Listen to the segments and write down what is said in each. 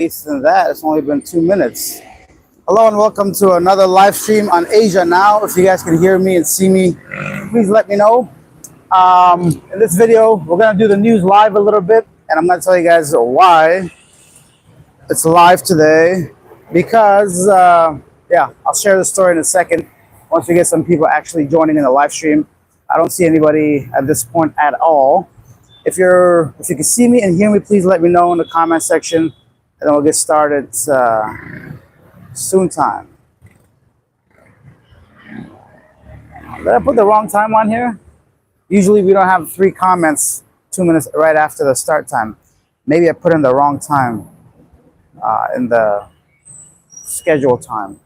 Than that, it's only been 2 minutes. Hello and welcome to another live stream on Asia Now. If you guys can hear me and see me, please let me know. In this video, we're gonna do the news live a little bit, and I'm gonna tell you guys why it's live today. Because yeah, I'll share the story in a second. Once we get some people actually joining in the live stream, I don't see anybody at this point at all. If you can see me and hear me, please let me know in the comment section, and then we'll get started soon time. Did I put the wrong time on here? Usually we don't have 3 comments 2 minutes right after the start time. Maybe I put in the wrong time in the schedule time.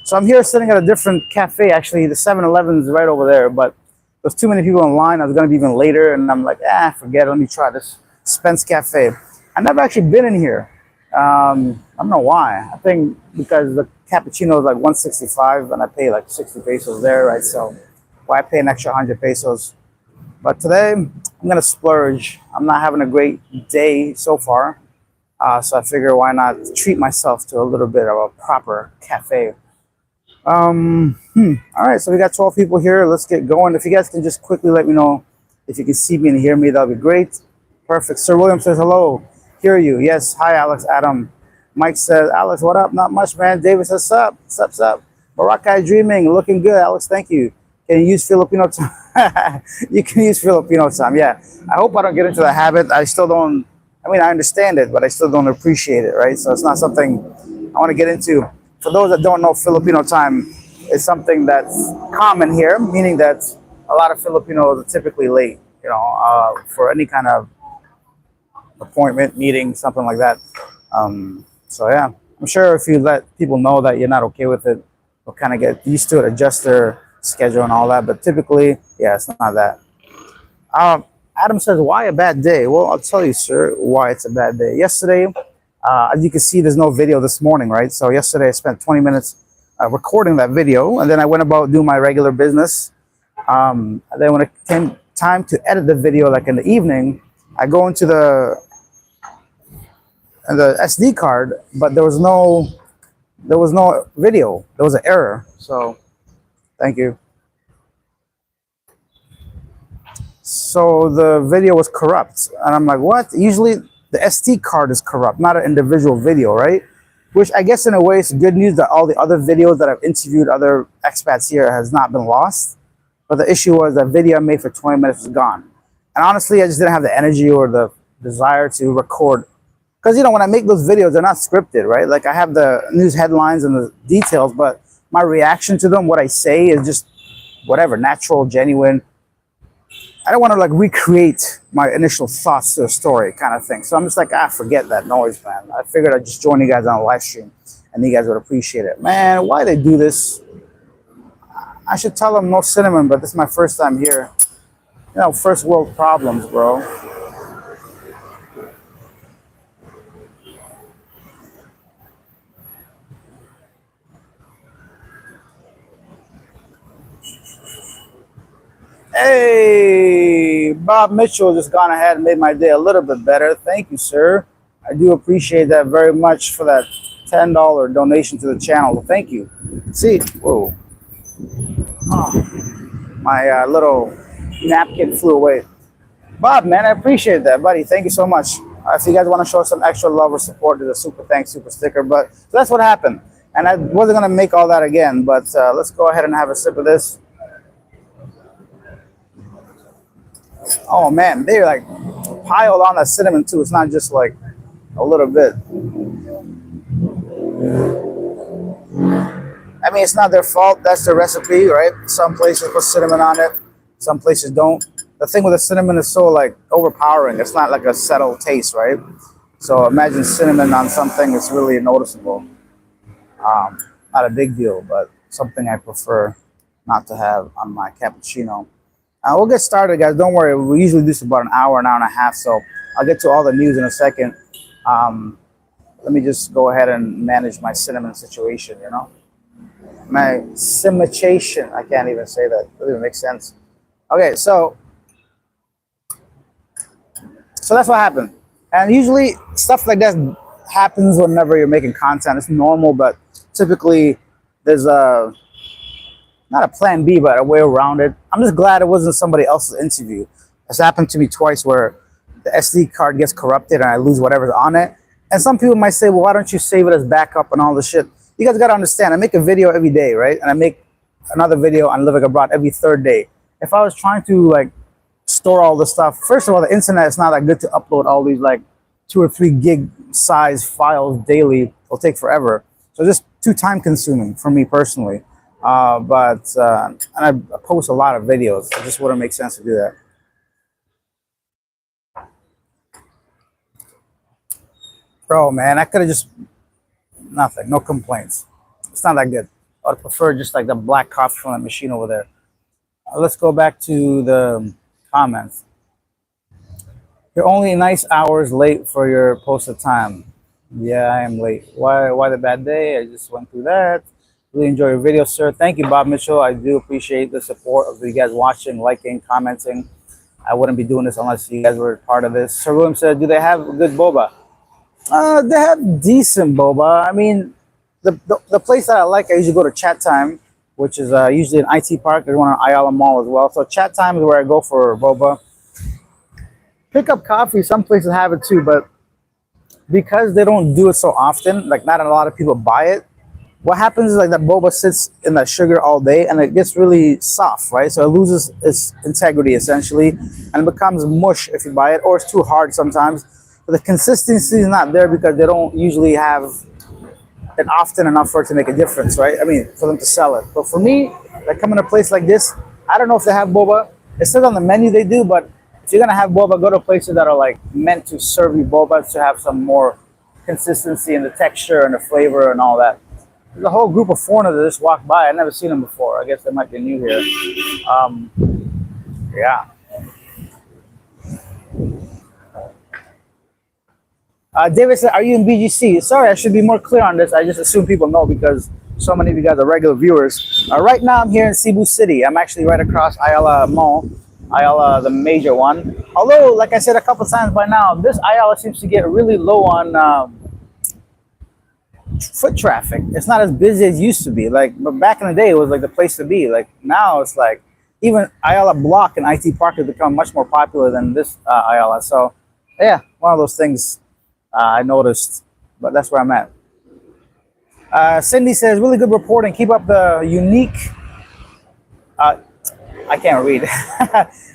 So I'm here sitting at a different cafe. Actually, the 7-Eleven is right over there, but there's too many people in line. I was going to be even later, and I'm like, forget it. Let me try this Spence Cafe. I've never actually been in here. I don't know why. I think because the cappuccino is like 165 and I pay like 60 pesos there, right? So why pay an extra 100 pesos? But today I'm gonna splurge. I'm not having a great day so far, so I figure why not treat myself to a little bit of a proper cafe. All right, so we got 12 people here. Let's get going. If you guys can just quickly let me know if you can see me and hear me, that'll be great. Perfect. Sir William says hello. Hear you. Yes. Hi, Alex. Adam. Mike says, Alex, what up? Not much, man. David says, sup. Sup. Marakai Dreaming. Looking good, Alex. Thank you. Can you use Filipino time? You can use Filipino time. Yeah. I hope I don't get into the habit. I still don't. I mean, I understand it, but I still don't appreciate it, right? So it's not something I want to get into. For those that don't know, Filipino time is something that's common here, meaning that a lot of Filipinos are typically late, for any kind of appointment, meeting, something like that. So yeah, I'm sure if you let people know that you're not okay with it, they'll kind of get used to it, adjust their schedule and all that. But typically, yeah, it's not that. Adam says, why a bad day? Well, I'll tell you, sir, why it's a bad day. Yesterday, as you can see, there's no video this morning, right? So yesterday I spent 20 minutes recording that video, and then I went about doing my regular business. And then when it came time to edit the video, like in the evening, I go into the SD card, but there was no video. There was an error. So thank you. So the video was corrupt, and I'm like, what? Usually the SD card is corrupt, not an individual video, right? Which I guess in a way is good news that all the other videos that I've interviewed other expats here has not been lost. But the issue was that video I made for 20 minutes was gone. And honestly, I just didn't have the energy or the desire to record. Because, when I make those videos, they're not scripted, right? Like I have the news headlines and the details, but my reaction to them, what I say is just whatever, natural, genuine. I don't want to like recreate my initial thoughts to a story kind of thing. So I'm just like, forget that noise, man. I figured I'd just join you guys on a live stream and you guys would appreciate it. Man, why they do this? I should tell them no cinnamon, but this is my first time here. First world problems, bro. Hey, Bob Mitchell just gone ahead and made my day a little bit better. Thank you, sir. I do appreciate that very much for that $10 donation to the channel. Well, thank you. See, whoa. Oh, my little napkin flew away. Bob, man, I appreciate that, buddy. Thank you so much. If you guys want to show some extra love or support, there's a super thanks, super sticker. But so that's what happened. And I wasn't going to make all that again, but let's go ahead and have a sip of this. Oh man, they like piled on that cinnamon too. It's not just like a little bit. I mean, it's not their fault. That's the recipe, right? Some places put cinnamon on it. Some places don't. The thing with the cinnamon is so like overpowering. It's not like a settled taste, right? So imagine cinnamon on something that's really noticeable. Not a big deal, but something I prefer not to have on my cappuccino. We'll get started, guys. Don't worry. We usually do this about an hour and a half, so I'll get to all the news in a second. Let me just go ahead and manage my cinnamon situation, My simulation. I can't even say that. It doesn't even make sense. Okay, so that's what happened. And usually stuff like that happens whenever you're making content. It's normal, but typically there's a not a plan B, but a way around it. I'm just glad it wasn't somebody else's interview. It's happened to me twice where the SD card gets corrupted and I lose whatever's on it. And some people might say, well, why don't you save it as backup and all this shit? You guys got to understand, I make a video every day, right? And I make another video on living abroad every third day. If I was trying to like store all this stuff, first of all, the internet is not that good to upload all these like 2 or 3 gig size files daily. It'll take forever. So just too time consuming for me personally. And I post a lot of videos. It just wouldn't make sense to do that. Bro, man, I could have just nothing, no complaints. It's not that good. I would prefer just like the black coffee from that machine over there. Let's go back to the comments. You're only nice hours late for your posted time. Yeah, I am late. Why the bad day? I just went through that. Really enjoy your video, sir. Thank you, Bob Mitchell. I do appreciate the support of you guys watching, liking, commenting. I wouldn't be doing this unless you guys were part of this. Sir William said, do they have good boba? They have decent boba. I mean, the place that I like, I usually go to Chat Time, which is usually an IT park. There's one on Ayala Mall as well. So Chat Time is where I go for boba. Pick up coffee. Some places have it too, but because they don't do it so often, like not a lot of people buy it. What happens is like that boba sits in that sugar all day and it gets really soft, right? So it loses its integrity essentially and it becomes mush if you buy it, or it's too hard sometimes. But the consistency is not there because they don't usually have it often enough for it to make a difference, right? I mean, for them to sell it. But for me, like coming to a place like this, I don't know if they have boba. It says on the menu they do, but if you're gonna have boba, go to places that are like meant to serve you boba to have some more consistency in the texture and the flavor and all that. There's a whole group of foreigners that just walked by. I've never seen them before. I guess they might be new here. Yeah. David said, are you in BGC? Sorry, I should be more clear on this. I just assume people know because so many of you guys are regular viewers. Right now, I'm here in Cebu City. I'm actually right across Ayala Mall. Ayala, the major one. Although, like I said a couple times by now, this Ayala seems to get really low on foot traffic. It's not as busy as it used to be. Like, but back in the day, it was like the place to be. Like now, it's like even Ayala Block and IT Park has become much more popular than this Ayala. So, yeah, one of those things I noticed. But that's where I'm at. Cindy says, really good reporting. Keep up the unique. I can't read.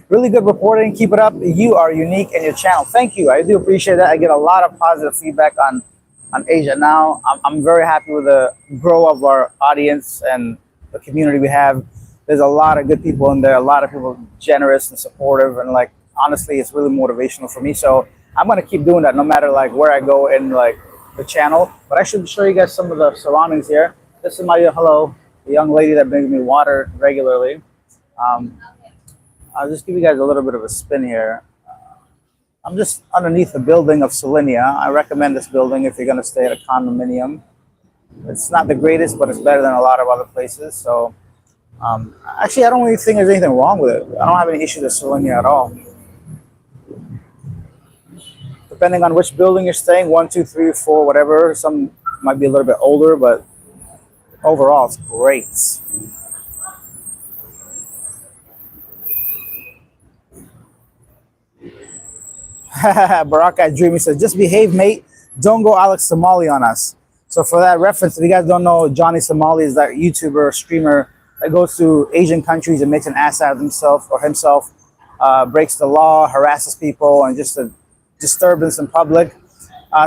Really good reporting. Keep it up. You are unique in your channel. Thank you. I do appreciate that. I get a lot of positive feedback on Asia now. I'm very happy with the growth of our audience and the community we have. There's a lot of good people in there. A lot of people generous and supportive, and like honestly, it's really motivational for me. So I'm gonna keep doing that no matter like where I go in like the channel. But I should show you guys some of the surroundings here. This is my the young lady that brings me water regularly. I'll just give you guys a little bit of a spin here. I'm just underneath the building of Solinia. I recommend this building if you're going to stay at a condominium. It's not the greatest, but it's better than a lot of other places. So, actually, I don't really think there's anything wrong with it. I don't have any issues with Solinia at all. Depending on which building you're staying, 1, 2, 3, 4, whatever. Some might be a little bit older, but overall, it's great. Baraka Dreamy says, just behave, mate. Don't go Alex Somali on us. So for that reference, if you guys don't know, Johnny Somali is that YouTuber, streamer that goes to Asian countries and makes an ass out of himself, breaks the law, harasses people, and just a disturbance in public.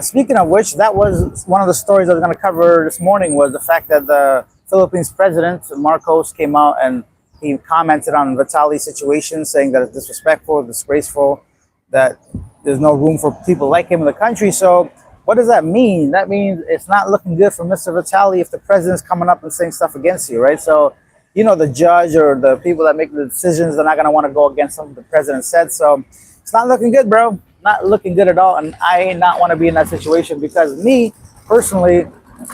Speaking of which, that was one of the stories I was going to cover this morning, was the fact that the Philippines president, Marcos, came out and he commented on Vitaly's situation, saying that it's disrespectful, disgraceful, that there's no room for people like him in the country. So what does that mean? That means it's not looking good for Mr. Vitaly if the president's coming up and saying stuff against you, right? So, you know, the judge or the people that make the decisions, they're not going to want to go against something the president said. So it's not looking good, bro. Not looking good at all. And I not want to be in that situation because me, personally,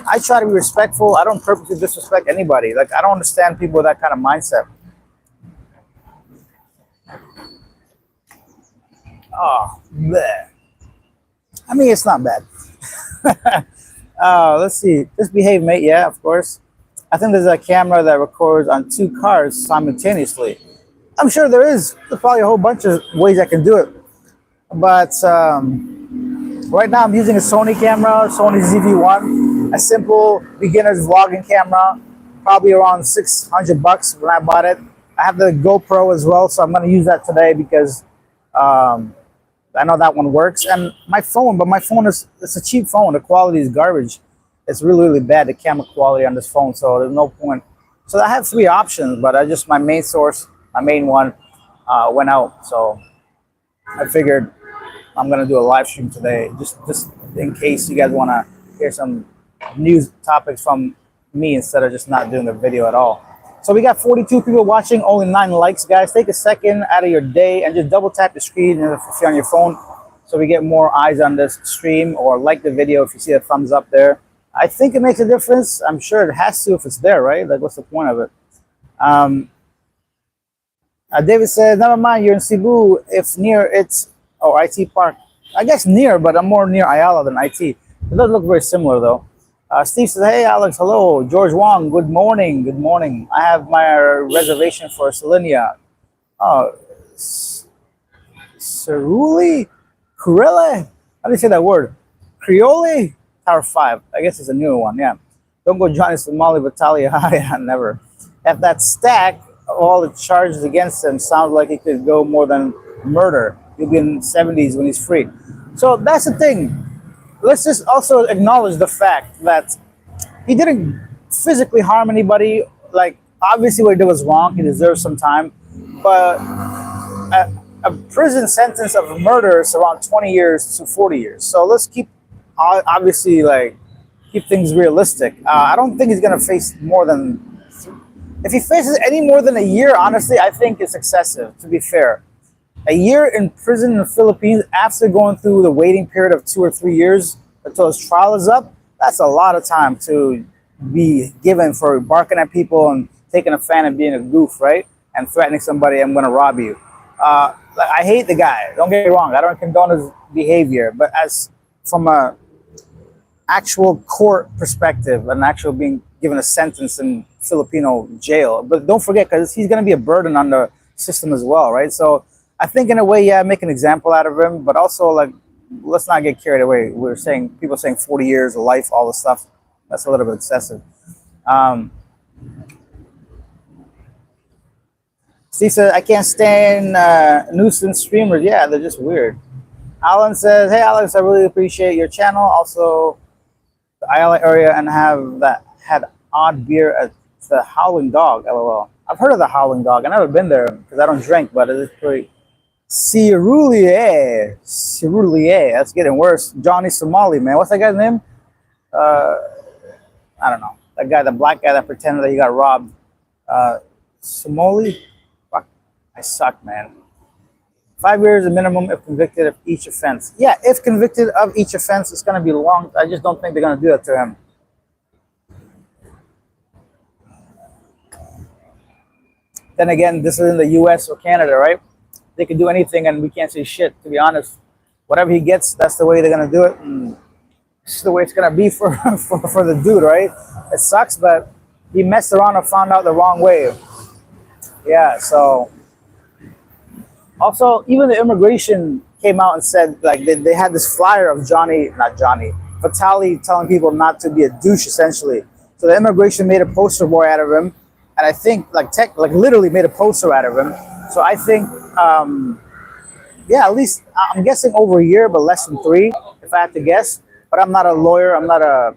I try to be respectful. I don't purposely disrespect anybody. Like, I don't understand people with that kind of mindset. Oh, bleh. I mean, it's not bad. Let's see. Just behave, mate. Yeah, of course. I think there's a camera that records on two cars simultaneously. I'm sure there is. There's probably a whole bunch of ways I can do it. But right now I'm using a Sony camera, Sony ZV-1, a simple beginner's vlogging camera, probably around 600 bucks when I bought it. I have the GoPro as well, so I'm going to use that today because I know that one works. And my phone, but my phone is, it's a cheap phone. The quality is garbage. It's really, really bad, the camera quality on this phone, so there's no point. So I have three options, but I just, my main source, my main one went out. So I figured I'm gonna do a live stream today, just in case you guys wanna hear some news topics from me instead of just not doing the video at all. So we got 42 people watching, only 9 likes, guys. Take a second out of your day and just double tap the screen if you're on your phone so we get more eyes on this stream, or like the video if you see a thumbs up there. I think it makes a difference. I'm sure it has to if it's there, right? Like, what's the point of it? David says, never mind, you're in Cebu. If near, it's, oh, IT Park. I guess near, but I'm more near Ayala than IT. It does look very similar, though. Steve says, hey, Alex, hello. George Wong, good morning. Good morning. I have my reservation for Salinia. Oh, Ceruli? Curele? How do you say that word? Creole? Tower 5. I guess it's a newer one, yeah. Don't go Johnny Somali Battalion. Yeah, never. If that stack, all the charges against him sounds like it could go more than murder. He'll be in the 70s when he's free. So that's the thing. Let's just also acknowledge the fact that he didn't physically harm anybody. Like, obviously what he did was wrong. He deserves some time. But a prison sentence of murder is around 20 years to 40 years. So let's keep, obviously, like, keep things realistic. I don't think he's going to face more than, if he faces any more than a year, honestly, I think it's excessive, to be fair. A year in prison in the Philippines after going through the waiting period of 2 or 3 years until his trial is up, that's a lot of time to be given for barking at people and taking a fan and being a goof, right? And threatening somebody, I'm going to rob you. I hate the guy. Don't get me wrong. I don't condone his behavior. But as from a actual court perspective, an actual being given a sentence in Filipino jail. But don't forget, because he's going to be a burden on the system as well, right? So I think in a way, yeah, make an example out of him, but also, like, let's not get carried away. We're saying, people saying 40 years of life, all this stuff, that's a little bit excessive. Steve says, I can't stand nuisance streamers. Yeah, they're just weird. Alan says, hey, Alex, I really appreciate your channel. Also, the Ayala area, and have that had odd beer at the Howling Dog, LOL. I've heard of the Howling Dog. I've never been there because I don't drink, but it's pretty. Cirulier. That's getting worse. Johnny Somali, man. What's that guy's name? I don't know. That guy, the black guy that pretended that he got robbed. Somali? Fuck. I suck, man. 5 years a minimum if convicted of each offense. Yeah, if convicted of each offense, it's going to be long. I just don't think they're going to do that to him. Then again, this is in the US or Canada, right? They can do anything and we can't say shit, to be honest. Whatever he gets, that's the way they're going to do it. And it's the way it's going to be for the dude, right? It sucks, but he messed around and found out the wrong way. Yeah, so. Also, even the immigration came out and said, like, they had this flyer of Vitali telling people not to be a douche, essentially. So the immigration made a poster boy out of him. And I think, like literally made a poster out of him. So I think, yeah, at least I'm guessing over a year, but less than 3, if I had to guess. But I'm not a lawyer. I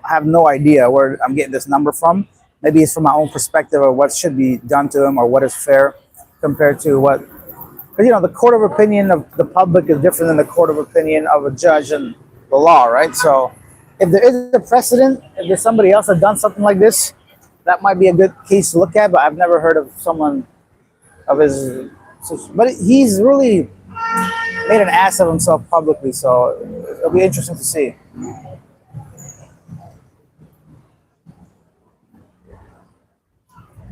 have no idea where I'm getting this number from. Maybe it's from my own perspective of what should be done to him or what is fair compared to what, because, you know, the court of opinion of the public is different than the court of opinion of a judge and the law, right? So if there is a precedent, if there's somebody else that done something like this, that might be a good case to look at, but I've never heard of someone of his, but he's really made an ass of himself publicly, so it'll be interesting to see.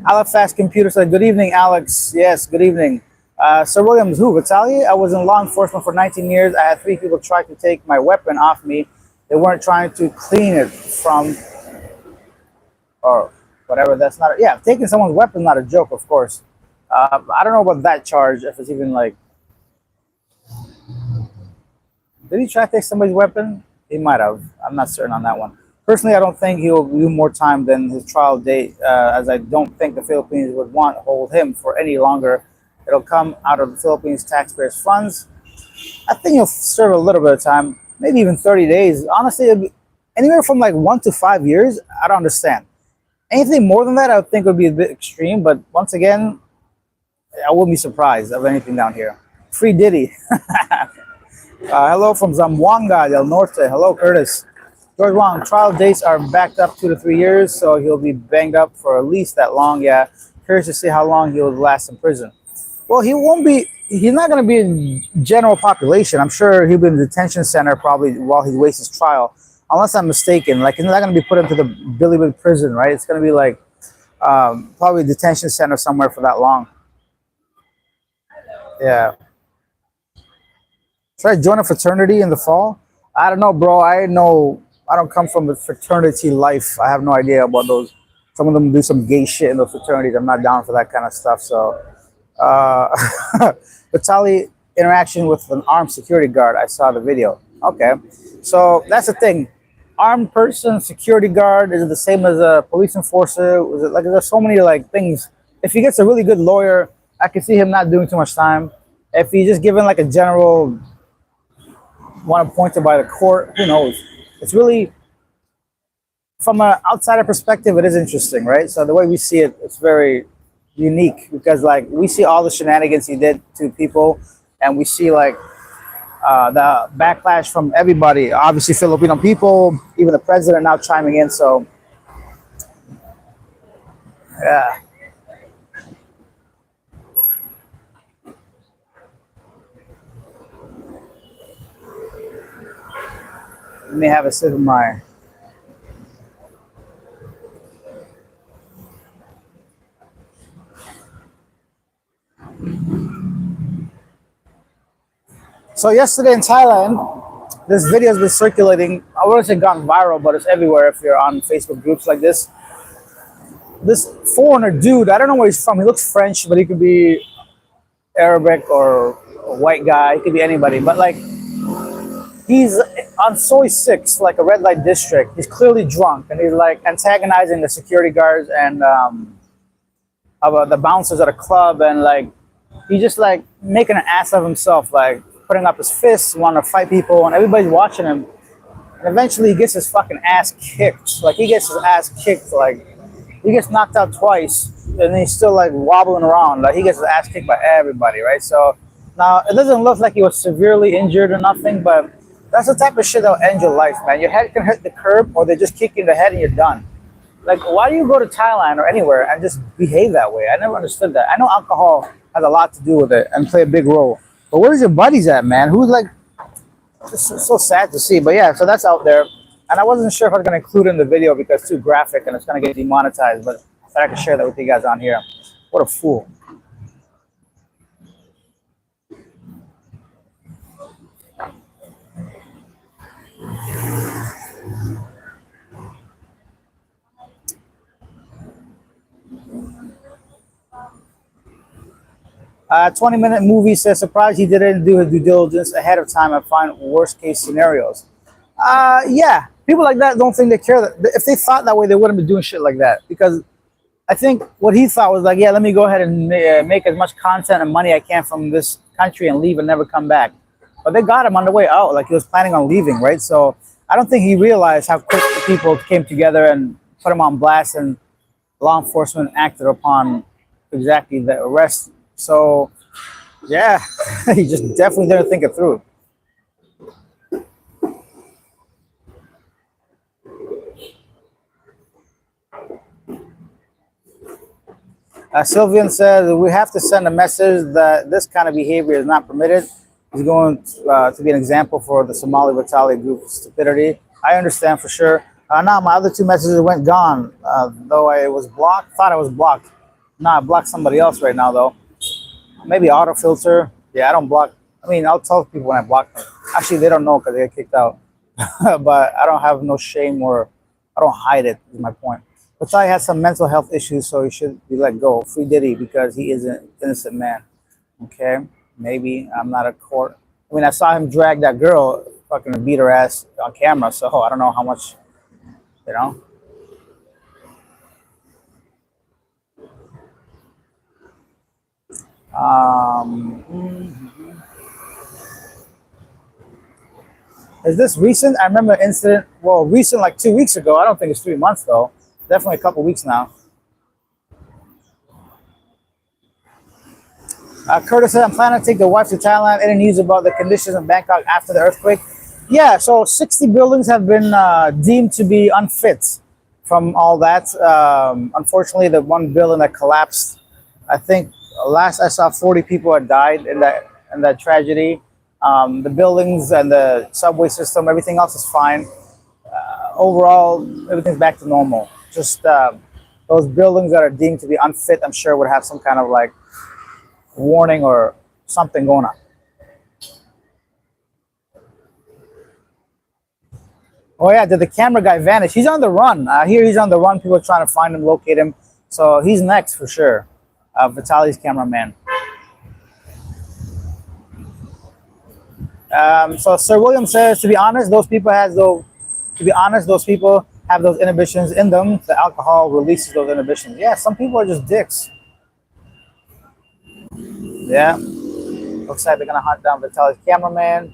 Alex Fast Computer said, good evening, Alex. Yes, good evening. Sir Williams, who? Vitaly? I was in law enforcement for 19 years. I had 3 people try to take my weapon off me. They weren't trying to clean it from or whatever. That's not. Yeah, taking someone's weapon not a joke, of course. I don't know about that charge. If it's even like, did he try to take somebody's weapon? He might have. I'm not certain on that one. Personally, I don't think he'll do more time than his trial date, as I don't think the Philippines would want to hold him for any longer. It'll come out of the Philippines taxpayers' funds. I think he'll serve a little bit of time, maybe even 30 days. Honestly, it'd be anywhere from like 1 to 5 years. I don't understand. Anything more than that, I would think would be a bit extreme. But once again, I wouldn't be surprised of anything down here. Free Diddy. Hello from Zamboanga del Norte. Hello, Curtis. George Wong, trial dates are backed up 2 to 3 years, so he'll be banged up for at least that long. Yeah, curious to see how long he'll last in prison. Well, he won't be. He's not going to be in general population. I'm sure he'll be in the detention center probably while he waits his trial, unless I'm mistaken. Like, he's not going to be put into the Billywood prison, right? It's going to be like probably a detention center somewhere for that long. Yeah. Should I join a fraternity in the fall? I don't know, bro. I know I don't come from a fraternity life. I have no idea about those. Some of them do some gay shit in those fraternities. I'm not down for that kind of stuff. So, Vitali interaction with an armed security guard. I saw the video. Okay, so that's the thing. Armed person, security guard. Is it the same as a police enforcer? Was it like there's so many like things? If he gets a really good lawyer, I can see him not doing too much time. If he's just given like a general one appointed by the court, who knows? It's really, from an outsider perspective, it is interesting, right? So the way we see it, it's very unique because like we see all the shenanigans he did to people, and we see like the backlash from everybody. Obviously, Filipino people, even the president now chiming in. So yeah. Let me have a sip of my. So yesterday in Thailand, this video has been circulating. I wouldn't say gone viral, but it's everywhere if you're on Facebook groups like this. This foreigner dude, I don't know where he's from. He looks French, but he could be Arabic or a white guy. He could be anybody. But like, he's on Soy 6, like a red light district. He's clearly drunk, and he's like antagonizing the security guards and about the bouncers at a club, and like he's just like making an ass of himself, like putting up his fists, wanting to fight people, and everybody's watching him. And eventually, he gets his fucking ass kicked. Like he gets his ass kicked, like he gets knocked out twice, and he's still like wobbling around. Like he gets his ass kicked by everybody, right? So now it doesn't look like he was severely injured or nothing, but that's the type of shit that'll end your life, man. Your head can hit the curb, or they just kick you in the head and you're done. Like, why do you go to Thailand or anywhere and just behave that way? I never understood that. I know alcohol has a lot to do with it and play a big role. But where's your buddies at, man? Who's like, it's so sad to see. But yeah, so that's out there. And I wasn't sure if I was going to include it in the video because it's too graphic and it's going to get demonetized. But I thought I could share that with you guys on here. What a fool. 20-minute movie says, surprised he didn't do his due diligence ahead of time and find worst case scenarios. Yeah, people like that don't think they care. That if they thought that way, they wouldn't be doing shit like that. Because I think what he thought was like, yeah, let me go ahead and make as much content and money I can from this country and leave and never come back. But they got him on the way out, like he was planning on leaving, right? So I don't think he realized how quick the people came together and put him on blast, and law enforcement acted upon exactly the arrest. So yeah, he just definitely didn't think it through. Sylvian says, we have to send a message that this kind of behavior is not permitted. He's going to be an example for the Somali Vitali group's stupidity. I understand for sure. Now my other two messages went gone, though I was blocked. Thought I was blocked. Nah, I blocked somebody else right now, though. Maybe autofilter. Yeah, I don't block. I mean, I'll tell people when I block them. Actually, they don't know because they get kicked out. but I don't have no shame or I don't hide it. Is my point. But Ty has some mental health issues, so he should be let go. Free Diddy because he is an innocent man. Okay, maybe I'm not a court. I mean, I saw him drag that girl, fucking beat her ass on camera. So I don't know how much, you know. Um, is this recent? I remember an incident. Well, recent like 2 weeks ago. I don't think it's 3 months though. Definitely a couple weeks now. Curtis said, I'm planning to take the wife to Thailand. Any news about the conditions in Bangkok after the earthquake? Yeah, so 60 buildings have been deemed to be unfit from all that. Unfortunately, the one building that collapsed, I think last I saw 40 people had died in that tragedy. The buildings and the subway system, everything else is fine. Overall, everything's back to normal. Just those buildings that are deemed to be unfit, I'm sure would have some kind of like warning or something going on. Oh yeah, did the camera guy vanish? He's on the run. I hear he's on the run. People are trying to find him, locate him. So he's next for sure. Vitali's cameraman. So Sir William says, to be honest, those people has those. To be honest, those people have those inhibitions in them. The alcohol releases those inhibitions. Yeah, some people are just dicks. Yeah, looks like they're gonna hunt down Vitali's cameraman.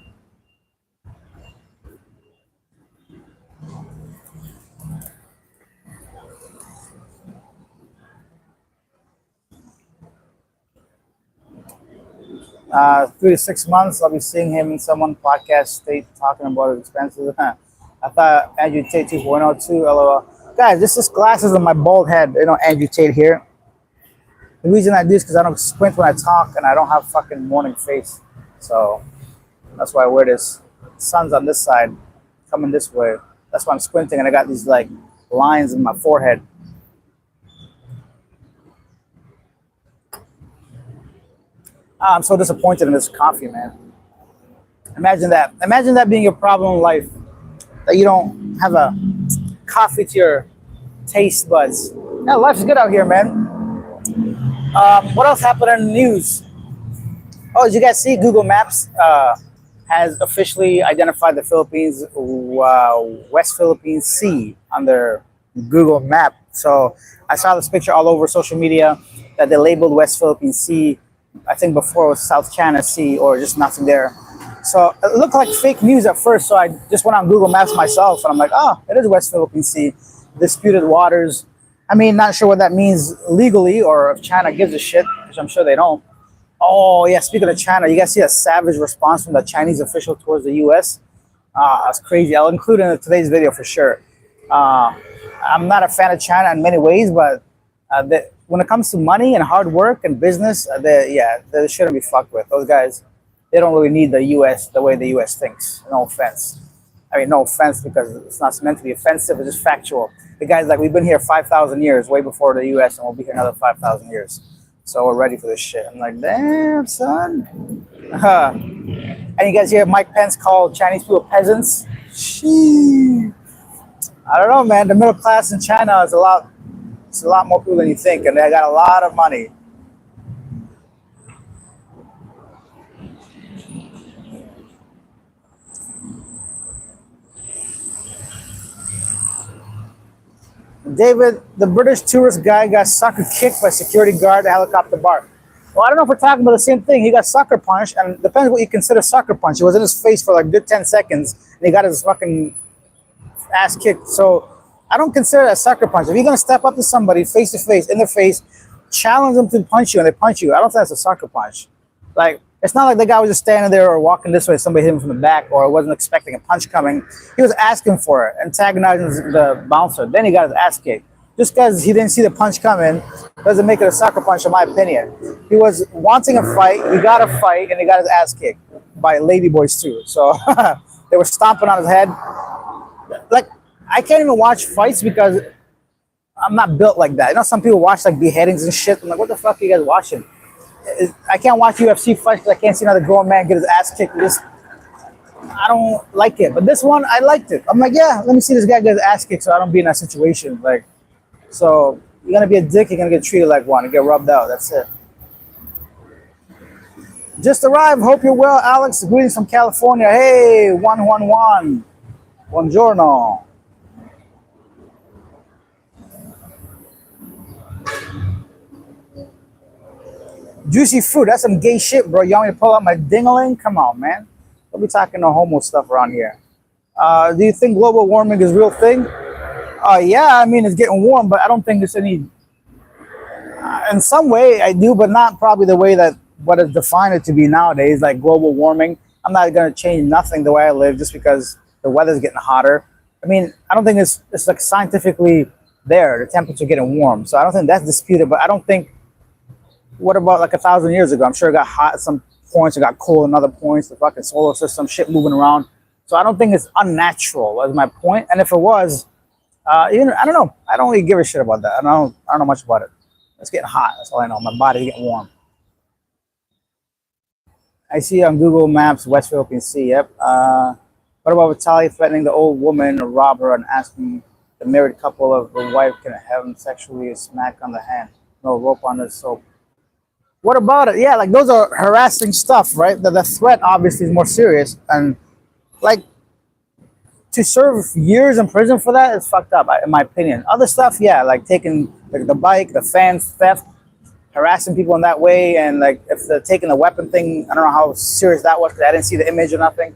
3 to 6 months, I'll be seeing him in someone podcast state talking about his expenses. I thought Andrew Tate 2.0 too. LOL. Guys, this is glasses on my bald head. You know, Andrew Tate here. The reason I do is because I don't squint when I talk and I don't have fucking morning face. So that's why I wear this. The sun's on this side, coming this way. That's why I'm squinting and I got these like lines in my forehead. I'm so disappointed in this coffee, man. Imagine that. Imagine that being your problem in life. That you don't have a coffee to your taste buds. Yeah, life's good out here, man. What else happened in the news? Oh, did you guys see Google Maps has officially identified the Philippines, West Philippines Sea on their Google map. So I saw this picture all over social media that they labeled West Philippines Sea. I think before it was South China Sea or just nothing there. So it looked like fake news at first. So I just went on Google Maps myself and I'm like, oh, it is West Philippines Sea, disputed waters. I mean, not sure what that means legally or if China gives a shit, which I'm sure they don't. Oh, yeah, speaking of China, you guys see a savage response from the Chinese official towards the U.S.? That's crazy. I'll include it in today's video for sure. I'm not a fan of China in many ways, but when it comes to money and hard work and business, they shouldn't be fucked with. Those guys, they don't really need the U.S. the way the U.S. thinks. No offense. I mean, no offense because it's not meant to be offensive. It's just factual. The guy's like, we've been here 5,000 years, way before the U.S., and we'll be here another 5,000 years. So we're ready for this shit. I'm like, damn, son. And you guys hear Mike Pence call Chinese people peasants? Shee. I don't know, man. The middle class in China is it's a lot more people than you think, and they got a lot of money. David, the British tourist guy got sucker kicked by security guard at helicopter bar. Well, I don't know if we're talking about the same thing. He got sucker punched, and it depends what you consider sucker punch. It was in his face for like a good 10 seconds, and he got his fucking ass kicked. So I don't consider that a sucker punch. If you're gonna step up to somebody face to face, in their face, challenge them to punch you, and they punch you, I don't think that's a sucker punch. Like, it's not like the guy was just standing there or walking this way, somebody hit him from the back, or wasn't expecting a punch coming. He was asking for it, antagonizing the bouncer. Then he got his ass kicked. Just because he didn't see the punch coming doesn't make it a sucker punch, in my opinion. He was wanting a fight, he got a fight, and he got his ass kicked by ladyboys too. So they were stomping on his head. Like, I can't even watch fights because I'm not built like that. You know, some people watch like beheadings and shit. I'm like, what the fuck are you guys watching? I can't watch UFC fights because I can't see another grown man get his ass kicked. I don't like it. But this one, I liked it. I'm like, yeah, let me see this guy get his ass kicked so I don't be in that situation. Like, so you're gonna be a dick, you're gonna get treated like one and get rubbed out. That's it. Just arrived. Hope you're well, Alex. Greetings from California. Hey, 111. Buongiorno. Juicy fruit. That's some gay shit, bro. You want me to pull out my dingling? Come on, man. Don't be talking no homo stuff around here. Do you think global warming is a real thing? Yeah, I mean, it's getting warm, but I don't think there's any. In some way, I do, but not probably the way that what is defined it to be nowadays, like global warming. I'm not going to change nothing the way I live just because the weather's getting hotter. I mean, I don't think it's like scientifically there, the temperature getting warm. So I don't think that's disputed, but I don't think, what about like 1,000 years ago? I'm sure it got hot at some points, it got cold at other points, the fucking solar system, shit moving around. So I don't think it's unnatural, was my point. And if it was, I don't know. I don't really give a shit about that. I don't know much about it. It's getting hot. That's all I know. My body's getting warm. I see on Google Maps, West Philippine Sea. Yep. What about Vitaly threatening the old woman or rob her and asking the married couple of the wife can have him sexually smack on the hand? No rope on the soap. What about it? Yeah, like those are harassing stuff, right? The threat obviously is more serious. And like to serve years in prison for that is fucked up, in my opinion. Other stuff, yeah, like taking like the bike, the fans, theft, harassing people in that way, and like if they're taking the weapon thing, I don't know how serious that was because I didn't see the image or nothing.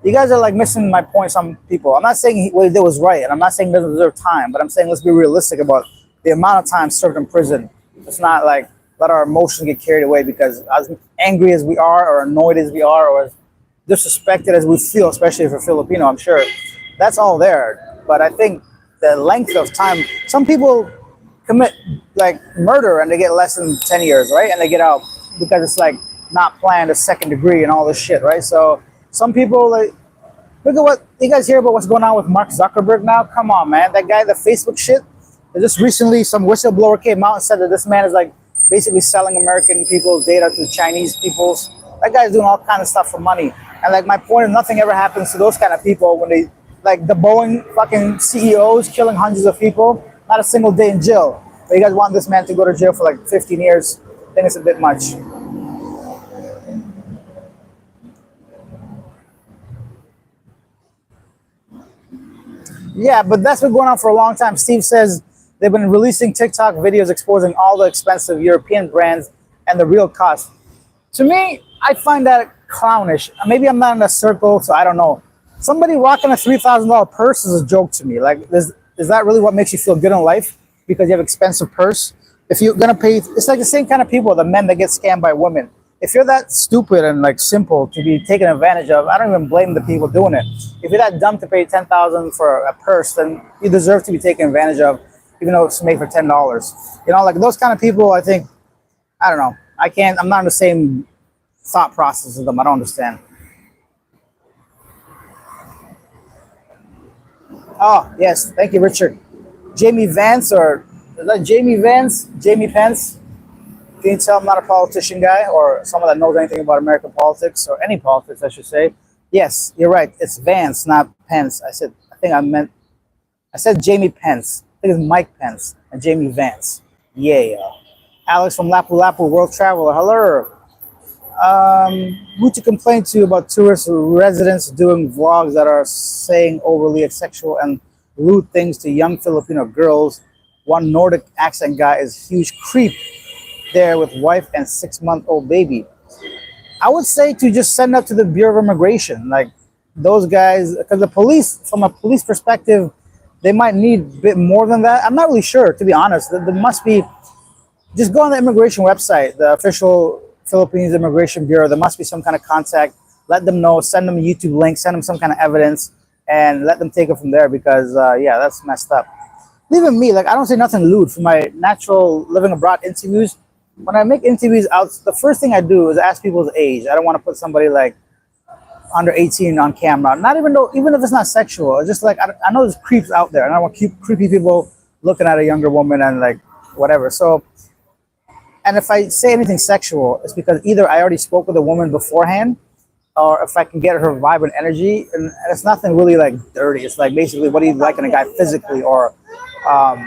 You guys are like missing my point. Some people. I'm not saying what he did was right, and I'm not saying he doesn't deserve time, but I'm saying let's be realistic about the amount of time served in prison. It's not like let our emotions get carried away because as angry as we are, or annoyed as we are, or as disrespected as we feel, especially if we're Filipino, I'm sure that's all there. But I think the length of time, some people commit like murder and they get less than 10 years, right? And they get out because it's like not planned, a second degree and all this shit, right? So some people, like, look at what you guys hear about what's going on with Mark Zuckerberg now. Come on, man. That guy, the Facebook shit. Just recently, some whistleblower came out and said that this man is like basically selling American people's data to Chinese people's. That guy's doing all kind of stuff for money. And like my point is, nothing ever happens to those kind of people when they, like the Boeing fucking CEOs killing hundreds of people, not a single day in jail. But you guys want this man to go to jail for like 15 years? I think it's a bit much. Yeah, but that's been going on for a long time. Steve says they've been releasing TikTok videos exposing all the expensive European brands and the real cost. To me, I find that clownish. Maybe I'm not in a circle, so I don't know. Somebody rocking a $3,000 purse is a joke to me. Like, is that really what makes you feel good in life? Because you have expensive purse? If you're gonna pay, it's like the same kind of people, the men that get scammed by women. If you're that stupid and like simple to be taken advantage of, I don't even blame the people doing it. If you're that dumb to pay 10,000 for a purse, then you deserve to be taken advantage of, even though it's made for $10. You know, like those kind of people, I think, I don't know. I'm not in the same thought process as them. I don't understand. Oh, yes. Thank you, Richard. Jamie Vance, or is that Jamie Vance? Jamie Pence? Can you tell I'm not a politician guy or someone that knows anything about American politics or any politics, I should say? Yes, you're right. It's Vance, not Pence. I said Jamie Pence. I think it's Mike Pence and Jamie Vance. Yeah. Alex from Lapu Lapu, World Traveler. Hello. Who to complain to about tourist residents doing vlogs that are saying overly sexual and lewd things to young Filipino girls? One Nordic accent guy is huge creep there with wife and 6-month-old baby. I would say to just send that to the Bureau of Immigration. Like those guys, because the police, from a police perspective, they might need a bit more than that. I'm not really sure, to be honest. There must be, just go on the immigration website, the official Philippines Immigration Bureau. There must be some kind of contact. Let them know, send them a YouTube link, send them some kind of evidence, and let them take it from there because, yeah, that's messed up. Even me, like, I don't say nothing lewd for my natural living abroad interviews. When I make interviews out, the first thing I do is ask people's age. I don't want to put somebody like under 18 on camera. Not even though, even if it's not sexual, it's just like, I know there's creeps out there and I don't want creepy people looking at a younger woman and like whatever. So, and if I say anything sexual, it's because either I already spoke with a woman beforehand, or if I can get her vibrant energy. And it's nothing really like dirty. It's like basically what do you like in a guy physically, or um,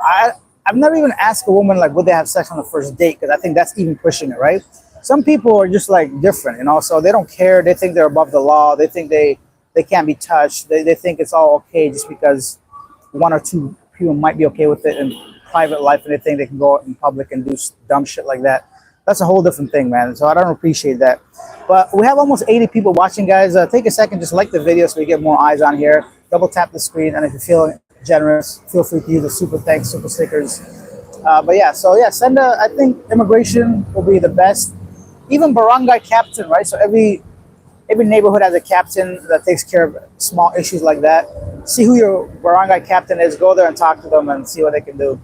I I've never even asked a woman like would they have sex on the first date, because I think that's even pushing it, right? Some people are just like different, so they don't care. They think they're above the law. They think they can't be touched. They think it's all okay just because one or two people might be okay with it in private life, and they think they can go out in public and do dumb shit like that. That's a whole different thing, man. So I don't appreciate that. But we have almost 80 people watching, guys. Take a second, just like the video so we get more eyes on here. Double tap the screen, and if you feel generous, feel free to use the super thanks, super stickers. But yeah, so yeah, send a. I think immigration will be the best. Even barangay captain, right? So every neighborhood has a captain that takes care of small issues like that. See who your barangay captain is. Go there and talk to them and see what they can do.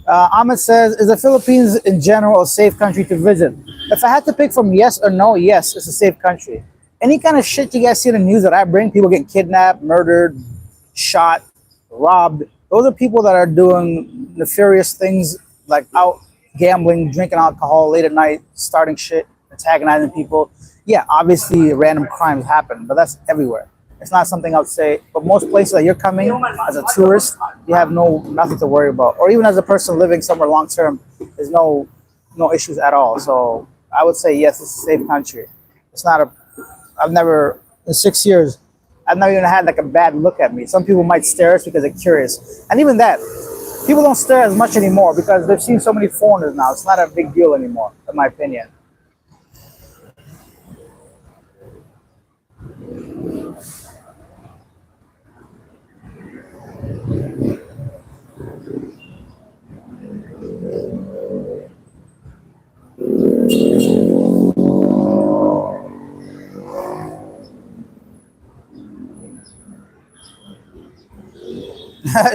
Ahmed says, is the Philippines in general a safe country to visit? If I had to pick from yes or no, yes, it's a safe country. Any kind of shit you guys see in the news that I bring, people getting kidnapped, murdered, shot, robbed, those are people that are doing nefarious things like out gambling, drinking alcohol late at night, starting shit, antagonizing people. Yeah, obviously random crimes happen, but that's everywhere. It's not something I would say, but most places that you're coming as a tourist, you have nothing to worry about. Or even as a person living somewhere long term, there's no issues at all. So I would say yes, it's a safe country. It's not a. I've never in 6 years, I've never even had like a bad look at me. Some people might stare at us because they're curious, and even that, people don't stare as much anymore because they've seen so many foreigners now. It's not a big deal anymore, in my opinion.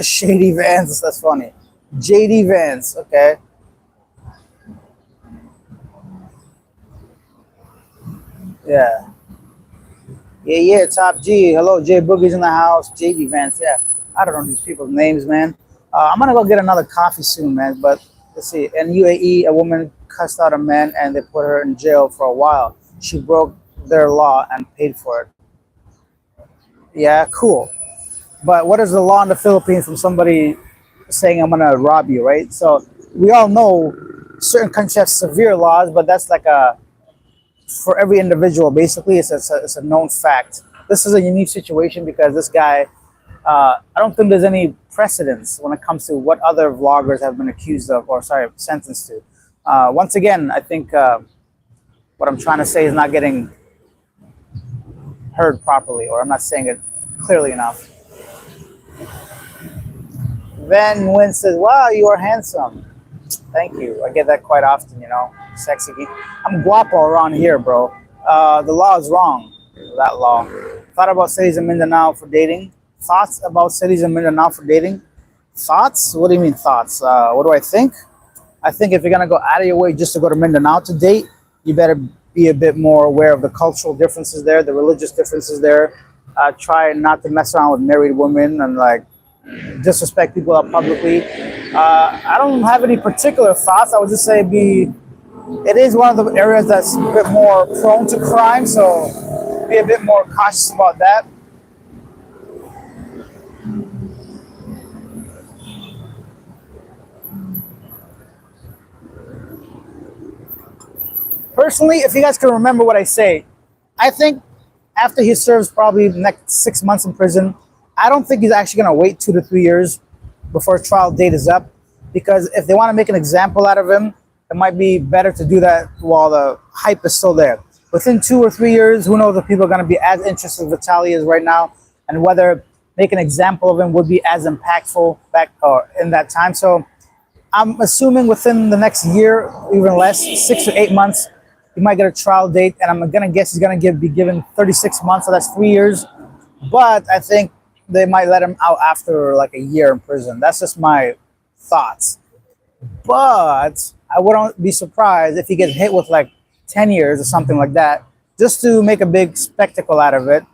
Shady Vance, that's funny. JD Vance, okay. Yeah. Yeah, Top G. Hello, J Boogie's in the house. JD Vance, yeah. I don't know these people's names, man. I'm gonna go get another coffee soon, man. But let's see. In UAE, a woman cussed out a man and they put her in jail for a while. She broke their law and paid for it. Yeah, cool. But what is the law in the Philippines from somebody saying I'm gonna rob you, right? So we all know certain countries have severe laws, but that's like a for every individual. Basically, it's a known fact. This is a unique situation because this guy, I don't think there's any precedence when it comes to what other vloggers have been accused of, or sorry, sentenced to. Once again, I think what I'm trying to say is not getting heard properly, or I'm not saying it clearly enough. Van Nguyen says, wow, you are handsome. Thank you. I get that quite often, Sexy. I'm guapo around here, bro. The law is wrong. That law. Thought about cities in Mindanao for dating. Thoughts about cities in Mindanao for dating? Thoughts? What do you mean thoughts? What do I think? I think if you're going to go out of your way just to go to Mindanao to date, you better be a bit more aware of the cultural differences there, the religious differences there. Try not to mess around with married women and like disrespect people out publicly. I don't have any particular thoughts. I would just say it is one of the areas that's a bit more prone to crime, so be a bit more cautious about that. Personally, if you guys can remember what I say, I think after he serves probably the next 6 months in prison, I don't think he's actually going to wait 2 to 3 years before trial date is up, because if they want to make an example out of him, it might be better to do that while the hype is still there. Within 2 or 3 years, who knows if people are going to be as interested in Vitaly as right now, and whether make an example of him would be as impactful back or in that time. So I'm assuming within the next year, even less, 6 to 8 months, he might get a trial date, and I'm gonna guess he's gonna be given 36 months, so that's 3 years. But I think they might let him out after like a year in prison. That's just my thoughts. But I wouldn't be surprised if he gets hit with like 10 years or something like that, just to make a big spectacle out of it.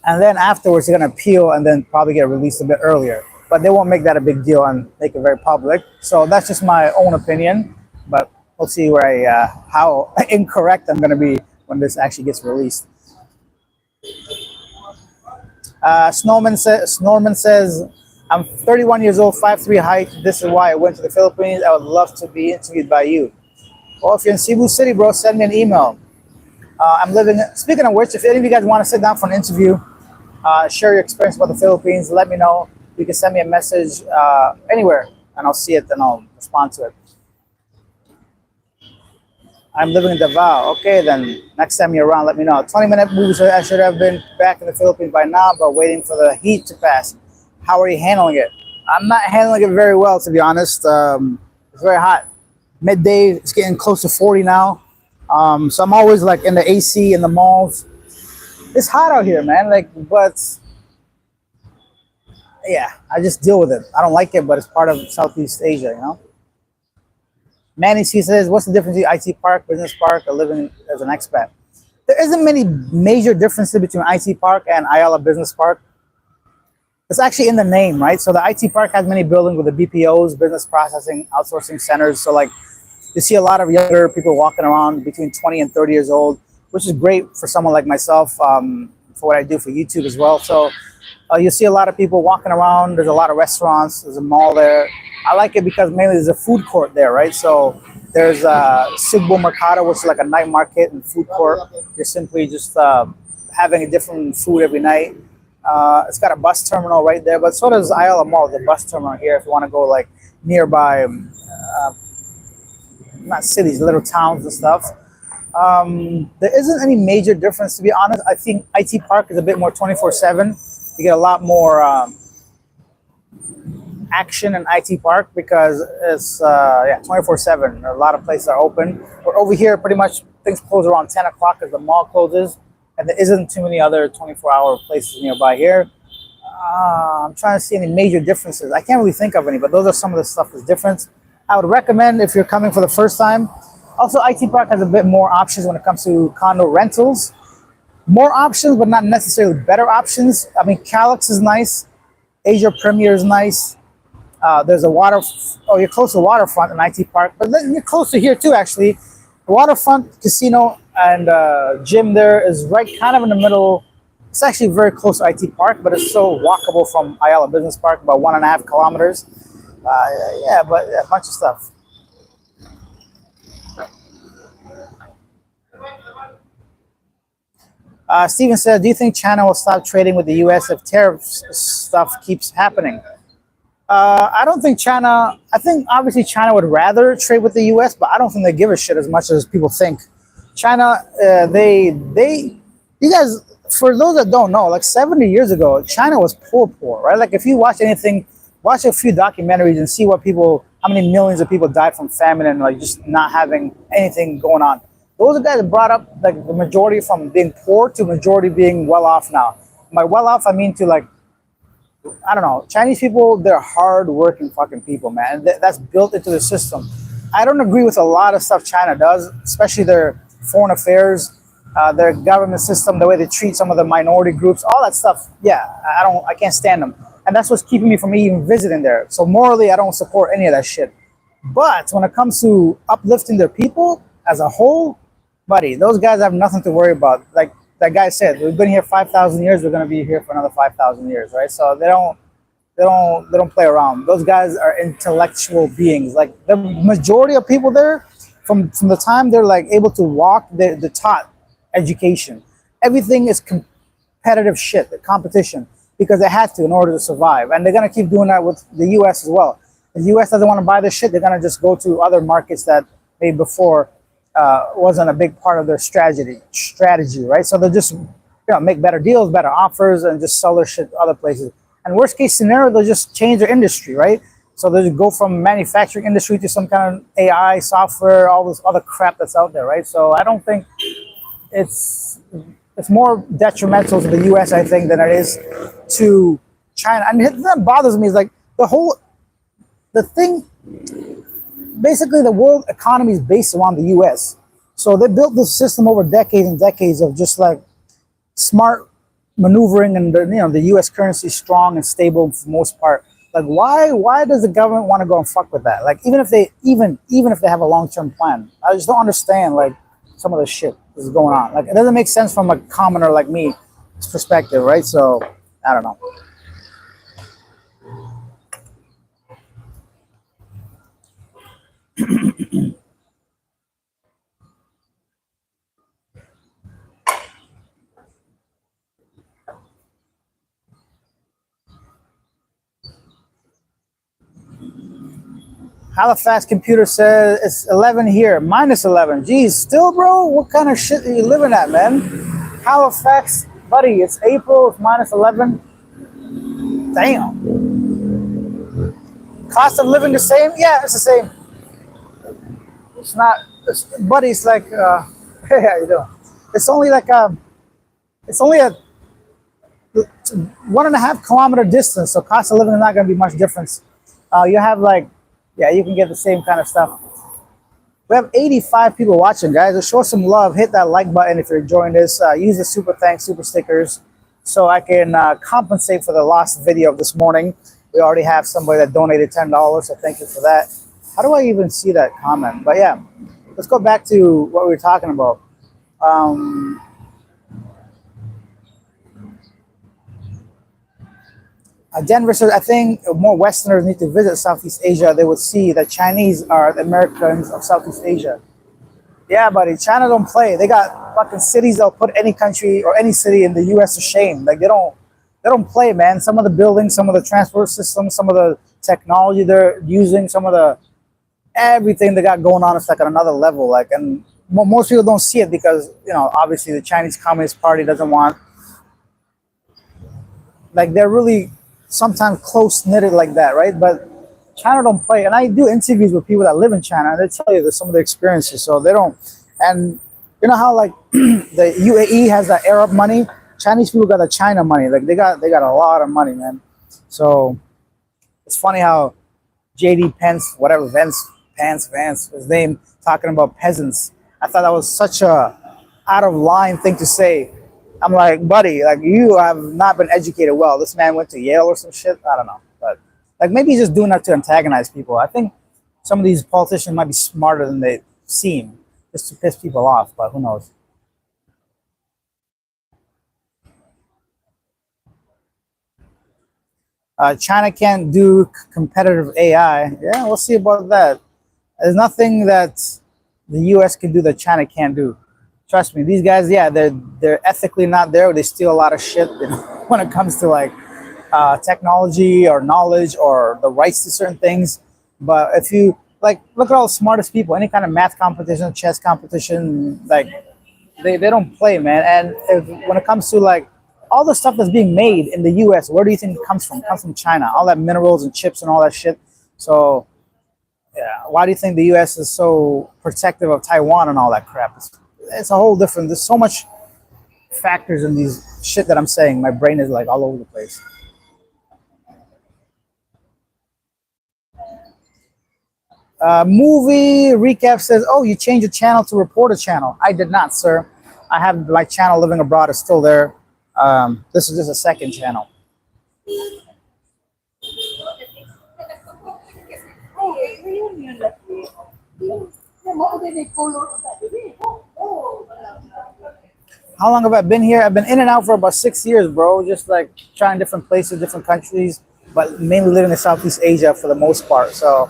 and then afterwards they're gonna appeal and then probably get released a bit earlier. But they won't make that a big deal and make it very public. So that's just my own opinion. But we'll see where how incorrect I'm gonna be when this actually gets released. Snorman says, I'm 31 years old, 5'3" height. This is why I went to the Philippines. I would love to be interviewed by you. Well, if you're in Cebu City, bro, send me an email. I'm living. Speaking of which, if any of you guys want to sit down for an interview, share your experience about the Philippines, let me know. You can send me a message anywhere, and I'll see it and I'll respond to it. I'm living in Davao. Okay, then next time you're around, let me know. 20-minute movies. I should have been back in the Philippines by now, but waiting for the heat to pass. How are you handling it? I'm not handling it very well, to be honest. It's very hot. Midday, it's getting close to 40 now. So I'm always like in the AC in the malls. It's hot out here, man. Like, but yeah, I just deal with it. I don't like it, but it's part of Southeast Asia, you know. Manny C says, what's the difference between IT Park, Business Park, or living as an expat? There isn't many major differences between IT Park and Ayala Business Park. It's actually in the name, right? So the IT Park has many buildings with the BPOs, business processing, outsourcing centers. So like you see a lot of younger people walking around between 20 and 30 years old, which is great for someone like myself, for what I do for YouTube as well. So you see a lot of people walking around. There's a lot of restaurants. There's a mall there. I like it because mainly there's a food court there, right? So there's Cebu Mercado, which is like a night market and food court. You're simply just having a different food every night. It's got a bus terminal right there, but so does Ayala Mall, the bus terminal here, if you want to go like nearby, not cities, little towns and stuff. There isn't any major difference, to be honest. I think IT Park is a bit more 24/7. You get a lot more action in IT Park because it's 24/7. A lot of places are open. But over here, pretty much things close around 10 o'clock as the mall closes, and there isn't too many other 24-hour places nearby here. I'm trying to see any major differences. I can't really think of any, but those are some of the stuff that's different. I would recommend if you're coming for the first time. Also, IT Park has a bit more options when it comes to condo rentals. More options, but not necessarily better options. I mean, Calix is nice. Asia Premier is nice. There's a you're close to the waterfront in IT Park, but then you're close to here too, actually. The waterfront casino and gym there is right kind of in the middle. It's actually very close to IT Park, but it's so walkable from Ayala Business Park, about 1.5 kilometers. But a bunch of stuff. Steven said, do you think China will stop trading with the US if tariff stuff keeps happening? I don't think China, I think obviously China would rather trade with the US, but I don't think they give a shit as much as people think. China, you guys, for those that don't know, like 70 years ago, China was poor, right? Like if you watch anything, watch a few documentaries and see how many millions of people died from famine and like just not having anything going on. Those are guys that brought up like the majority from being poor to majority being well off now. By well off, I mean to like, I don't know, Chinese people, they're hard working fucking people, man. That's built into the system. I don't agree with a lot of stuff China does, especially their foreign affairs, their government system, the way they treat some of the minority groups, all that stuff. Yeah, I can't stand them. And that's what's keeping me from even visiting there. So morally, I don't support any of that shit. But when it comes to uplifting their people as a whole, buddy, those guys have nothing to worry about. Like that guy said, we've been here 5,000 years. We're going to be here for another 5,000 years, right? So they don't play around. Those guys are intellectual beings. Like the majority of people there, from the time they're like able to walk, they're taught education. Everything is competitive shit, the competition, because they had to in order to survive. And they're going to keep doing that with the US as well. If the US doesn't want to buy this shit, they're going to just go to other markets that maybe before wasn't a big part of their strategy, right? So they'll just make better deals, better offers, and just sell their shit to other places. And worst case scenario, they'll just change their industry, right? So they'll go from manufacturing industry to some kind of AI, software, all this other crap that's out there, right? So I don't think it's more detrimental to the US, I think, than it is to China. And that bothers me is like the thing, basically the world economy is based around the US. So they built this system over decades and decades of just like smart maneuvering, and the U.S. currency is strong and stable for the most part. Like, why does the government want to go and fuck with that? Like, even if they have a long term plan, I just don't understand like some of the shit that's going on. Like, it doesn't make sense from a commoner like me perspective, right? So I don't know. Halifax computer says it's 11 here, minus 11. Geez, still, bro? What kind of shit are you living at, man? Halifax, buddy, it's April, it's minus 11. Damn. Cost of living the same? Yeah, it's the same. It's not, buddy, it's like, hey, how you doing? It's only like, it's only a 1.5 kilometer distance, so cost of living is not going to be much difference. You have like, yeah, you can get the same kind of stuff. We have 85 people watching, guys. So show some love. Hit that like button if you're enjoying this. Use the super thanks, super stickers, so I can compensate for the lost video of this morning. We already have somebody that donated $10, so thank you for that. How do I even see that comment? But yeah, let's go back to what we were talking about. Denver says, I think more Westerners need to visit Southeast Asia. They would see that Chinese are the Americans of Southeast Asia. Yeah, buddy, China don't play. They got fucking cities that'll put any country or any city in the U.S. to shame. Like, they don't play, man. Some of the buildings, some of the transport systems, some of the technology they're using, some of the everything they got going on is like on another level. Like, and most people don't see it because, obviously the Chinese Communist Party doesn't want, like, they're really sometimes close knitted like that, right? But China don't play. And I do interviews with people that live in China, and they tell you some of their experiences. So they don't. And you know how like the UAE has that Arab money, Chinese people got the China money. Like they got a lot of money, man. So it's funny how JD Pence, whatever Vance, his name, talking about peasants. I thought that was such a out of line thing to say. I'm like, buddy, like you have not been educated well. This man went to Yale or some shit. I don't know, but like maybe he's just doing that to antagonize people. I think some of these politicians might be smarter than they seem, just to piss people off. But who knows? China can't do competitive AI. Yeah, we'll see about that. There's nothing that the U.S. can do that China can't do. Trust me, these guys, yeah, they're ethically not there. They steal a lot of shit, when it comes to like technology or knowledge or the rights to certain things. But if you like, look at all the smartest people. Any kind of math competition, chess competition, like they don't play, man. And when it comes to like all the stuff that's being made in the U.S., where do you think it comes from? It comes from China. All that minerals and chips and all that shit. So, yeah, why do you think the U.S. is so protective of Taiwan and all that crap? It's a whole different. There's so much factors in these shit that I'm saying. My brain is like all over the place. Movie recap says, "Oh, you changed your channel to reporter channel." I did not, sir. I have my channel Living Abroad is still there. This is just a second channel. How long have I been here? I've been in and out for about 6 years, bro. Just like trying different places, different countries, but mainly living in Southeast Asia for the most part. So,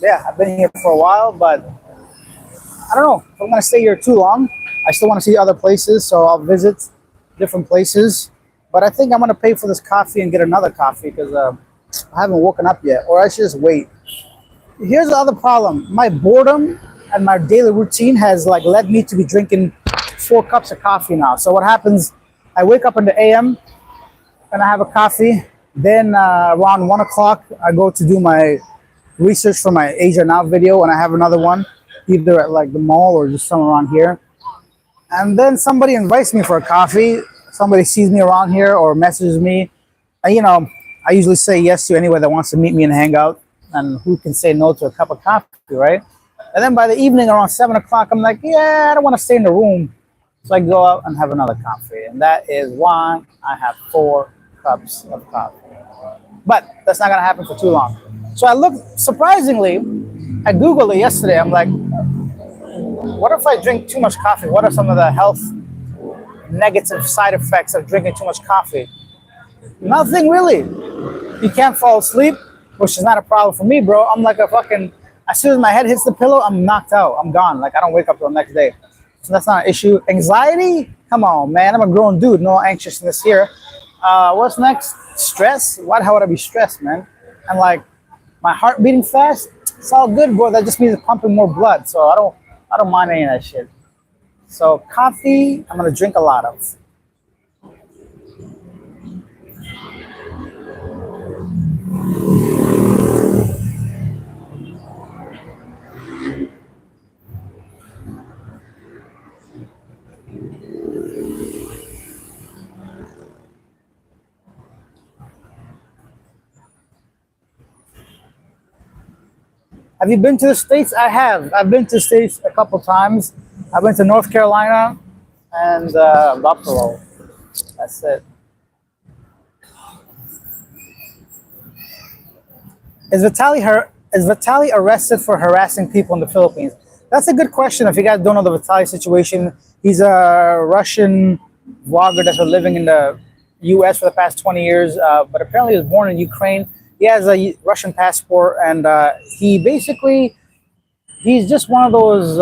yeah, I've been here for a while, but I don't know if I'm gonna stay here too long. I still want to see other places, so I'll visit different places. But I think I'm gonna pay for this coffee and get another coffee because I haven't woken up yet, or I should just wait. Here's the other problem: my boredom and my daily routine has like led me to be drinking 4 cups of coffee now. So what happens? I wake up in the AM and I have a coffee. Then around 1 o'clock, I go to do my research for my Asia Now video, and I have another one either at like the mall or just somewhere around here. And then somebody invites me for a coffee. Somebody sees me around here or messages me. And, I usually say yes to anyone that wants to meet me and hang out. And who can say no to a cup of coffee, right? And then by the evening around 7 o'clock, I'm like, yeah, I don't want to stay in the room. So I go out and have another coffee, and that is why I have 4 cups of coffee. But that's not gonna happen for too long. So I looked, surprisingly, I Googled it yesterday. I'm like, what if I drink too much coffee? What are some of the health negative side effects of drinking too much coffee? Nothing really. You can't fall asleep, which is not a problem for me, bro. I'm like a fucking, as soon as my head hits the pillow, I'm knocked out. I'm gone. Like I don't wake up till the next day. So that's not an issue. Anxiety? Come on, man. I'm a grown dude. No anxiousness here. What's next? Stress? Why the hell would I be stressed, man? And like my heart beating fast, it's all good, bro. That just means it's pumping more blood. So I don't mind any of that shit. So coffee, I'm gonna drink a lot of. Have you been to the States? I have. I've been to the States a couple times. I've been to North Carolina and Buffalo. That's it. Is Vitali arrested for harassing people in the Philippines? That's a good question. If you guys don't know the Vitali situation, he's a Russian vlogger that's been living in the U.S. for the past 20 years, but apparently he was born in Ukraine. He has a Russian passport, and he's just one of those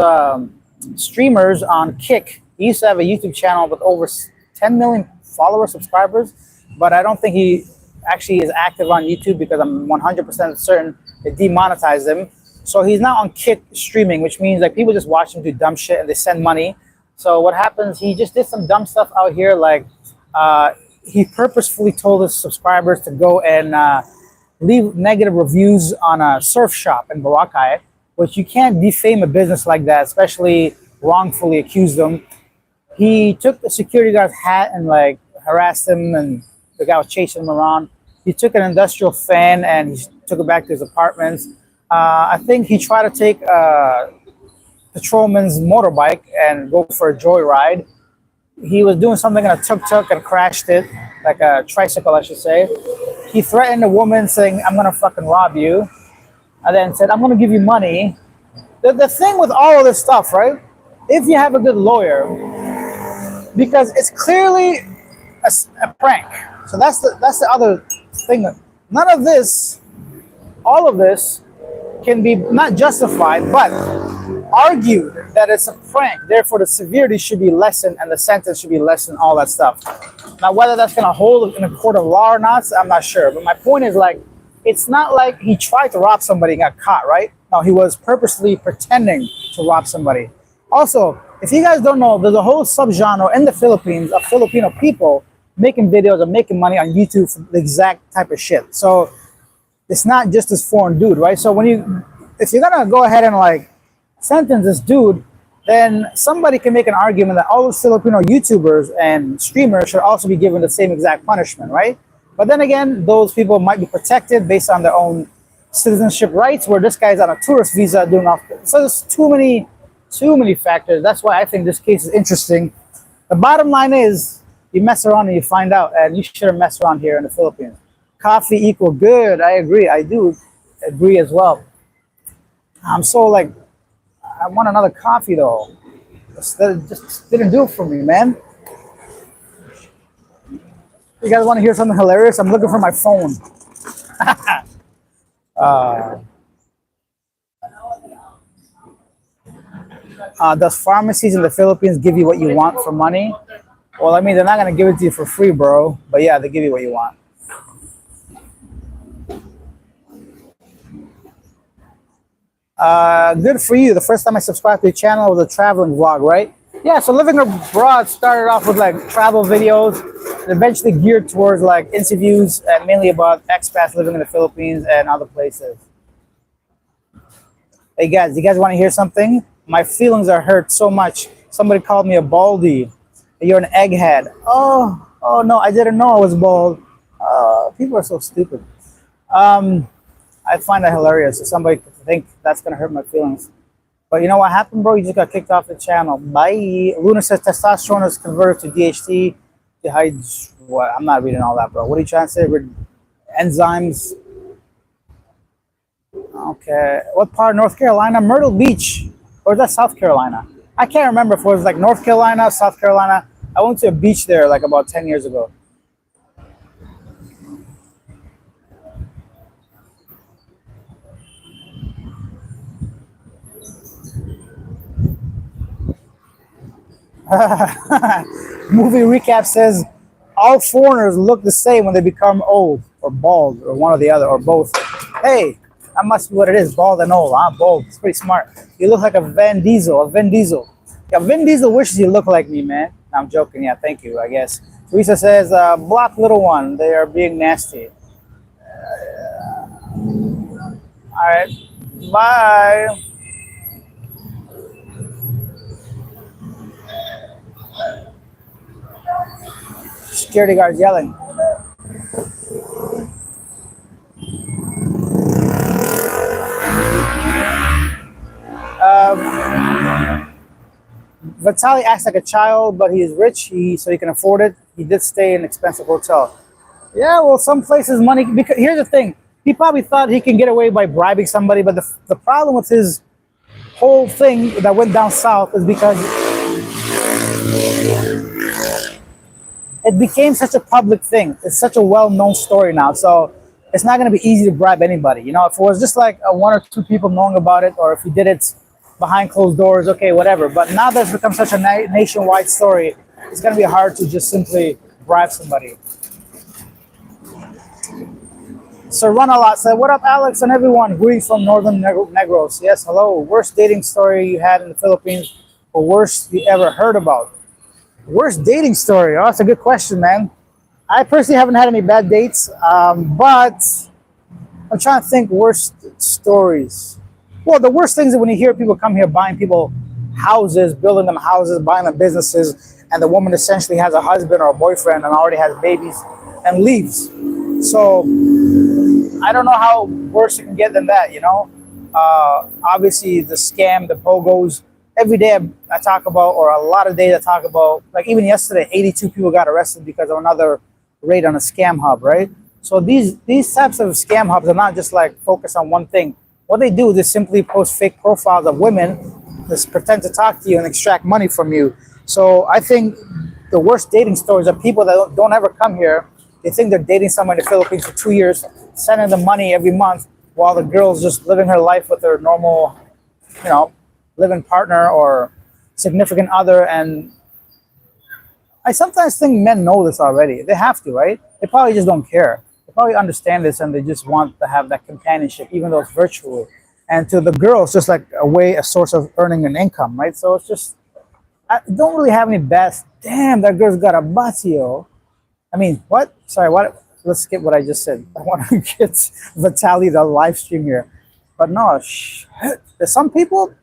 streamers on Kick. He used to have a YouTube channel with over 10 million followers, subscribers, but I don't think he actually is active on YouTube because I'm 100% certain they demonetized him. So he's not on Kick streaming, which means like people just watch him do dumb shit and they send money. So what happens, he just did some dumb stuff out here, like he purposefully told his subscribers to go and leave negative reviews on a surf shop in Boracay, which you can't defame a business like that, especially wrongfully accuse them. He took the security guard's hat and like harassed him, and the guy was chasing him around. He took an industrial fan and he took it back to his apartments. I think he tried to take a patrolman's motorbike and go for a joyride. He was doing something in a tuk-tuk and crashed it, like a tricycle, I should say. He threatened a woman saying, I'm gonna fucking rob you. And then said, I'm gonna give you money. The thing with all of this stuff, right? If you have a good lawyer, because it's clearly a prank. So that's the other thing. None of this, all of this, can be not justified, but argued that it's a prank. Therefore, the severity should be lessened and the sentence should be lessened. All that stuff. Now, whether that's going to hold in a court of law or not, I'm not sure. But my point is, like, it's not like he tried to rob somebody and got caught, right? No, he was purposely pretending to rob somebody. Also, if you guys don't know, there's a whole subgenre in the Philippines of Filipino people making videos and making money on YouTube for the exact type of shit. So it's not just this foreign dude, right? So if you're gonna go ahead and like sentence this dude, then somebody can make an argument that all those Filipino YouTubers and streamers should also be given the same exact punishment, right? But then again, those people might be protected based on their own citizenship rights, where this guy's on a tourist visa doing off. So there's too many factors. That's why I think this case is interesting. The bottom line is, you mess around and you find out, and you shouldn't mess around here in the Philippines. Coffee equal good. I agree. I do agree as well. I'm so like, I want another coffee though. That just didn't do it for me, man. You guys want to hear something hilarious? I'm looking for my phone. Does pharmacies in the Philippines give you what you want for money? Well, I mean, they're not going to give it to you for free, bro. But yeah, they give you what you want. Good for you. The first time I subscribed to your channel was a traveling vlog, right? Yeah, so living abroad started off with like travel videos, and eventually geared towards like interviews and mainly about expats living in the Philippines and other places. Hey guys, you guys want to hear something? My feelings are hurt so much. Somebody called me a baldy. You're an egghead. Oh no, I didn't know I was bald. People are so stupid. I find that hilarious. If somebody think that's gonna hurt my feelings. But you know what happened, bro? You just got kicked off the channel. Bye. Luna says testosterone is converted to DHT. What? I'm not reading all that, bro. What are you trying to say? Enzymes. Okay. What part of North Carolina? Myrtle Beach. Or is that South Carolina? I can't remember if it was like North Carolina, South Carolina. I went to a beach there like about 10 years ago. Movie recap says all foreigners look the same when they become old or bald or one or the other or both. Hey, that must be what it is, bald and old. Huh? Bald. It's pretty smart. You look like a Van Diesel. A Vin Diesel. Yeah, Vin Diesel wishes you look like me, man. No, I'm joking. Yeah, thank you, I guess. Teresa says, block little one. They are being nasty. All right. Bye. Security guards yelling. Vitaly acts like a child, but he is rich, so he can afford it. He did stay in an expensive hotel. Yeah, well, some places money. Because here's the thing: he probably thought he can get away by bribing somebody, but the problem with his whole thing that went down south is because it became such a public thing. It's such a well-known story now, so it's not going to be easy to bribe anybody. You know, if it was just like one or two people knowing about it, or if he did it behind closed doors, okay, whatever. But now that it's become such a nationwide story, it's going to be hard to just simply bribe somebody. So Run a Lot said, "What up, Alex and everyone? Greetings from Northern Negros. Yes, hello. Worst dating story you had in the Philippines, or worst you ever heard about?" Worst dating story? Oh, that's a good question, man. I personally haven't had any bad dates, but I'm trying to think worst stories. Well, the worst things are when you hear people come here buying people houses, building them houses, buying them businesses, and the woman essentially has a husband or a boyfriend and already has babies and leaves. So I don't know how worse it can get than that, you know? Obviously, the scam, the pogos, every day I talk about, or a lot of days I talk about, like even yesterday, 82 people got arrested because of another raid on a scam hub, right? So these types of scam hubs are not just like focused on one thing. What they do is they simply post fake profiles of women, just pretend to talk to you and extract money from you. So I think the worst dating stories are people that don't ever come here. They think they're dating someone in the Philippines for 2 years, sending them money every month while the girl's just living her life with her normal, you know, living partner or significant other. And I sometimes think men know this already. They have to, right? They probably just don't care. They probably understand this and they just want to have that companionship, even though it's virtual. And to the girls, just like a source of earning an income, right? So it's just, I don't really have any best. Damn, that girl's got a batio. I mean, what? Sorry, what? Let's skip what I just said. I want to get Vitaly the live stream here. But no, shit. There's some people,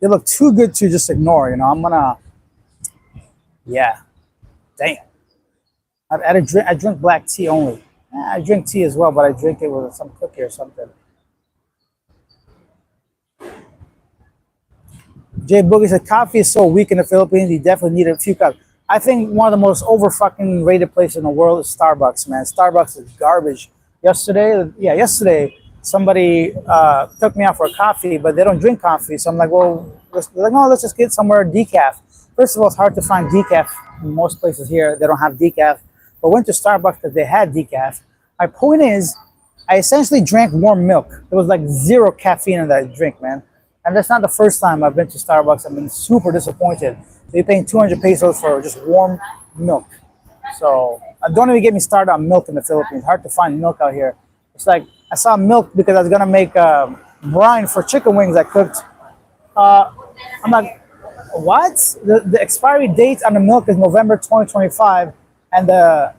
they look too good to just ignore, you know. I'm gonna, yeah, damn. I drink black tea only. I drink tea as well, but I drink it with some cookie or something. Jay Boogie said, coffee is so weak in the Philippines, you definitely need a few cups. I think one of the most over fucking rated places in the world is Starbucks, man. Starbucks is garbage. Yesterday, somebody took me out for a coffee, but they don't drink coffee. So I'm like, well, let's just get somewhere decaf. First of all, it's hard to find decaf in most places here. They don't have decaf. But went to Starbucks because they had decaf. My point is, I essentially drank warm milk. There was like zero caffeine in that drink, man. And that's not the first time I've been to Starbucks. I've been super disappointed. So you're paying 200 pesos for just warm milk. So don't even get me started on milk in the Philippines. Hard to find milk out here. It's like I saw milk because I was gonna make brine for chicken wings I cooked. I'm like, what? The expiry date on the milk is November 2025, and the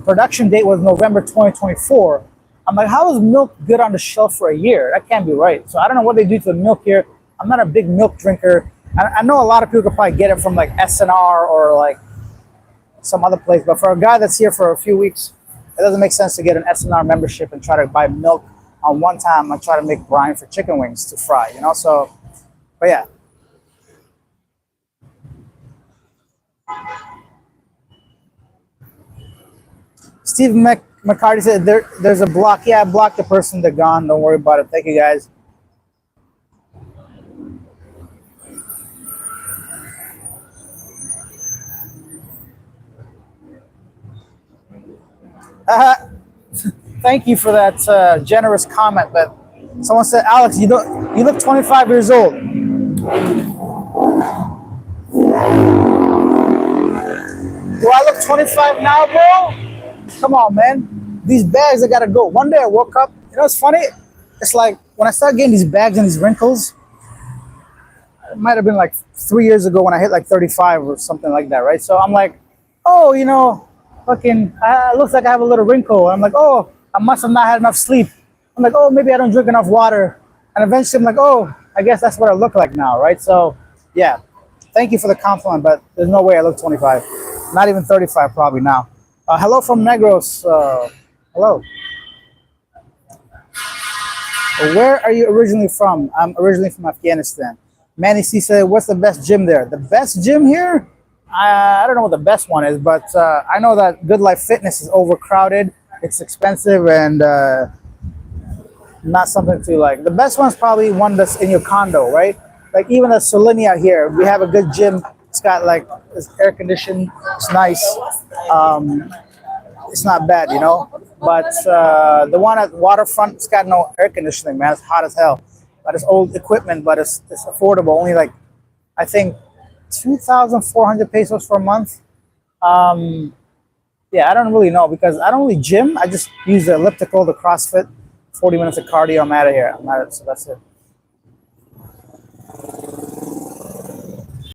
production date was November 2024. I'm like, how is milk good on the shelf for a year? That can't be right. So I don't know what they do to the milk here. I'm not a big milk drinker. I know a lot of people could probably get it from like SNR or like some other place, but for a guy that's here for a few weeks, it doesn't make sense to get an SNR membership and try to buy milk on one time I try to make brine for chicken wings to fry, you know. So, but yeah. Steve McCarty said there's a block. Yeah, I blocked the person. They're gone. Don't worry about it. Thank you guys. Uh, Thank you for that generous comment. But someone said, Alex, you look 25 years old. Do I look 25 now, bro? Come on, man. These bags, I gotta go. One day I woke up. You know, it's funny. It's like when I start getting these bags and these wrinkles. It might have been like 3 years ago when I hit like 35 or something like that, right? So I'm like, oh, you know, fucking, it looks like I have a little wrinkle. I'm like, oh, I must have not had enough sleep. I'm like, oh, maybe I don't drink enough water. And eventually I'm like, oh, I guess that's what I look like now, right? So, yeah, thank you for the compliment, but there's no way I look 25. Not even 35 probably now. Hello from Negros. Hello. Where are you originally from? I'm originally from Afghanistan. Manny C said, what's the best gym there? The best gym here? I don't know what the best one is, but I know that Good Life Fitness is overcrowded. It's expensive and not something to like. The best one is probably one that's in your condo, right? Like even at Solinia here, we have a good gym. It's got like it's air conditioned. It's nice. It's not bad, you know. But the one at Waterfront, it's got no air conditioning, man. It's hot as hell. But it's old equipment, but it's affordable. Only like, I think, 2,400 pesos for a month. Yeah, I don't really know because I don't really gym. I just use the elliptical, the CrossFit, 40 minutes of cardio. I'm out of here. I'm out of it, so that's it.